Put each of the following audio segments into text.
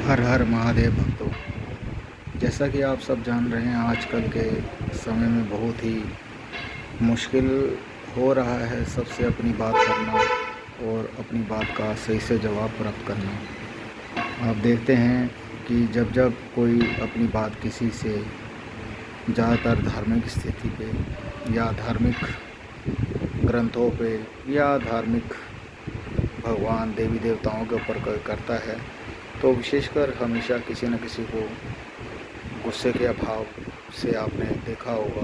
हर हर महादेव भक्तों। जैसा कि आप सब जान रहे हैं, आजकल के समय में बहुत ही मुश्किल हो रहा है सबसे अपनी बात करना और अपनी बात का सही से जवाब प्राप्त करना। आप देखते हैं कि जब जब कोई अपनी बात किसी से ज़्यादातर धार्मिक स्थिति पे या धार्मिक ग्रंथों पे या धार्मिक भगवान देवी देवताओं के ऊपर करता है, तो विशेषकर हमेशा किसी न किसी को गुस्से के अभाव से आपने देखा होगा,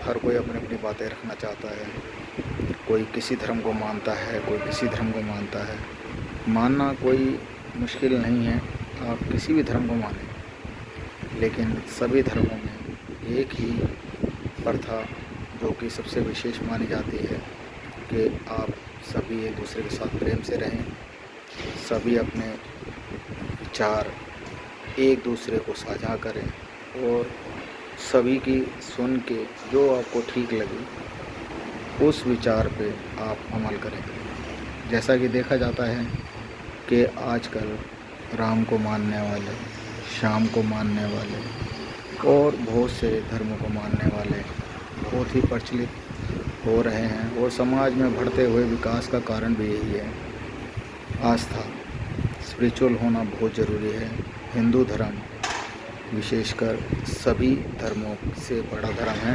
हर कोई अपनी अपनी बातें रखना चाहता है। कोई किसी धर्म को मानता है, कोई किसी धर्म को मानता है। मानना कोई मुश्किल नहीं है, आप किसी भी धर्म को मानें, लेकिन सभी धर्मों में एक ही प्रथा जो कि सबसे विशेष मानी जाती है कि आप सभी एक दूसरे के साथ प्रेम से रहें, सभी अपने विचार एक दूसरे को साझा करें और सभी की सुन के जो आपको ठीक लगे उस विचार पे आप अमल करें। जैसा कि देखा जाता है कि आजकल राम को मानने वाले, श्याम को मानने वाले और बहुत से धर्मों को मानने वाले बहुत ही प्रचलित हो रहे हैं और समाज में बढ़ते हुए विकास का कारण भी यही है। आस्था, स्पिरिचुअल होना बहुत ज़रूरी है। हिंदू धर्म विशेषकर सभी धर्मों से बड़ा धर्म है।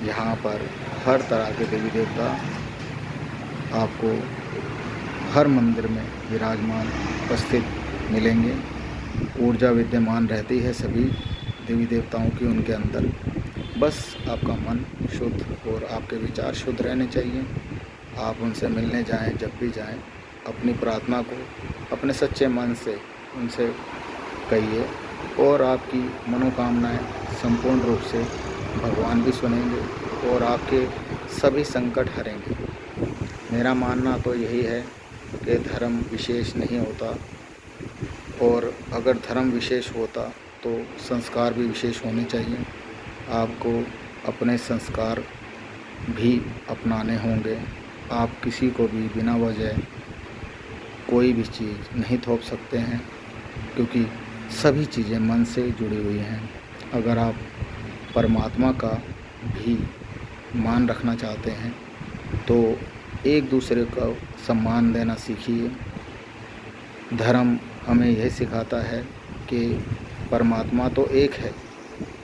यहाँ पर हर तरह के देवी देवता आपको हर मंदिर में विराजमान उपस्थित मिलेंगे। ऊर्जा विद्यमान रहती है सभी देवी देवताओं की उनके अंदर। बस आपका मन शुद्ध और आपके विचार शुद्ध रहने चाहिए। आप उनसे मिलने जाएं, जब भी जाएं, अपनी प्रार्थना को अपने सच्चे मन से उनसे कहिए और आपकी मनोकामनाएं संपूर्ण रूप से भगवान भी सुनेंगे और आपके सभी संकट हरेंगे। मेरा मानना तो यही है कि धर्म विशेष नहीं होता, और अगर धर्म विशेष होता तो संस्कार भी विशेष होने चाहिए। आपको अपने संस्कार भी अपनाने होंगे। आप किसी को भी बिना वजह कोई भी चीज़ नहीं थोप सकते हैं, क्योंकि सभी चीज़ें मन से जुड़ी हुई हैं। अगर आप परमात्मा का भी मान रखना चाहते हैं तो एक दूसरे का सम्मान देना सीखिए। धर्म हमें यह सिखाता है कि परमात्मा तो एक है,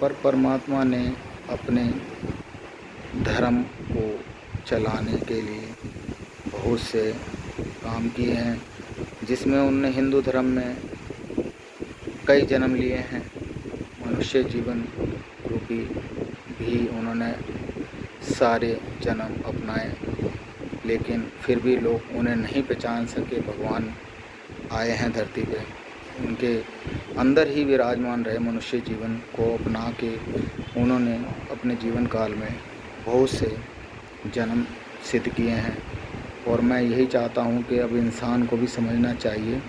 पर परमात्मा ने अपने धर्म को चलाने के लिए बहुत से काम किए हैं, जिसमें उन्होंने हिंदू धर्म में कई जन्म लिए हैं। मनुष्य जीवन रूपी भी उन्होंने सारे जन्म अपनाए, लेकिन फिर भी लोग उन्हें नहीं पहचान सके। भगवान आए हैं धरती पे, उनके अंदर ही विराजमान रहे। मनुष्य जीवन को अपना के उन्होंने अपने जीवन काल में बहुत से जन्म सिद्ध किए हैं। और मैं यही चाहता हूँ कि अब इंसान को भी समझना चाहिए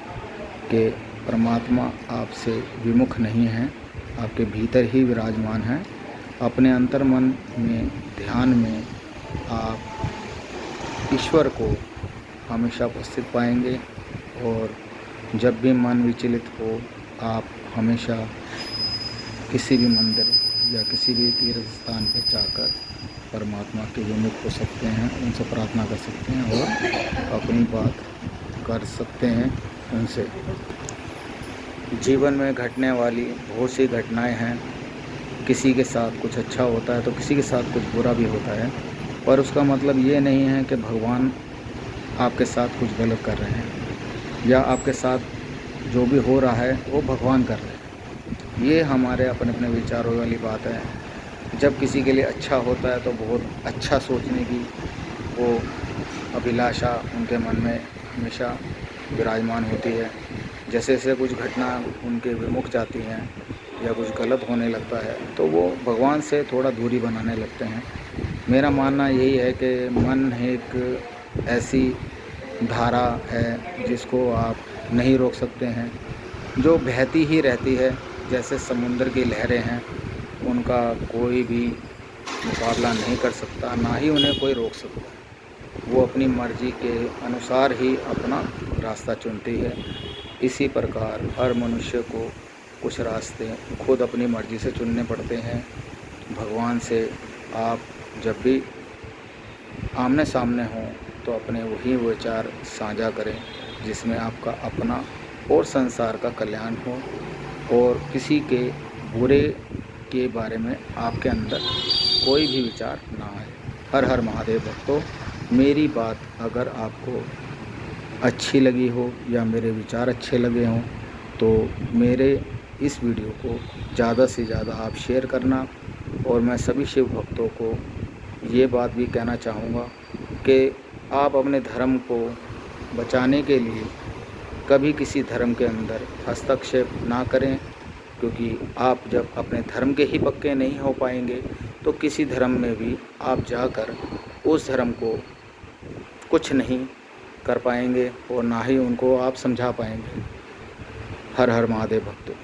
कि परमात्मा आपसे विमुख नहीं है, आपके भीतर ही विराजमान है। अपने अंतर्मन में, ध्यान में आप ईश्वर को हमेशा उपस्थित पाएंगे, और जब भी मन विचलित हो आप हमेशा किसी भी मंदिर या किसी भी तीर्थ स्थान पर जाकर परमात्मा के विमुख हो सकते हैं, उनसे प्रार्थना कर सकते हैं और अपनी बात कर सकते हैं उनसे। जीवन में घटने वाली बहुत सी घटनाएं हैं। किसी के साथ कुछ अच्छा होता है तो किसी के साथ कुछ बुरा भी होता है, पर उसका मतलब ये नहीं है कि भगवान आपके साथ कुछ गलत कर रहे हैं या आपके साथ जो भी हो रहा है वो भगवान कर रहे हैं। ये हमारे अपने अपने विचारों वाली बात है। जब किसी के लिए अच्छा होता है तो बहुत अच्छा सोचने की वो अभिलाषा उनके मन में हमेशा विराजमान होती है। जैसे जैसे कुछ घटना उनके विमुख जाती हैं या कुछ गलत होने लगता है तो वो भगवान से थोड़ा दूरी बनाने लगते हैं। मेरा मानना यही है कि मन एक ऐसी धारा है जिसको आप नहीं रोक सकते हैं, जो बहती ही रहती है। जैसे समुद्र की लहरें हैं, उनका कोई भी मुकाबला नहीं कर सकता, ना ही उन्हें कोई रोक सकता। वो अपनी मर्ज़ी के अनुसार ही अपना रास्ता चुनती है। इसी प्रकार हर मनुष्य को कुछ रास्ते खुद अपनी मर्ज़ी से चुनने पड़ते हैं। भगवान से आप जब भी आमने सामने हों तो अपने वही विचार साझा करें जिसमें आपका अपना और संसार का कल्याण हो और किसी के बुरे के बारे में आपके अंदर कोई भी विचार ना आए। हर हर महादेव भक्तों, मेरी बात अगर आपको अच्छी लगी हो या मेरे विचार अच्छे लगे हों तो मेरे इस वीडियो को ज़्यादा से ज़्यादा आप शेयर करना। और मैं सभी शिव भक्तों को ये बात भी कहना चाहूँगा कि आप अपने धर्म को बचाने के लिए कभी किसी धर्म के अंदर हस्तक्षेप ना करें, क्योंकि आप जब अपने धर्म के ही पक्के नहीं हो पाएंगे तो किसी धर्म में भी आप जाकर उस धर्म को कुछ नहीं कर पाएंगे और ना ही उनको आप समझा पाएंगे। हर हर महादेव भक्तों।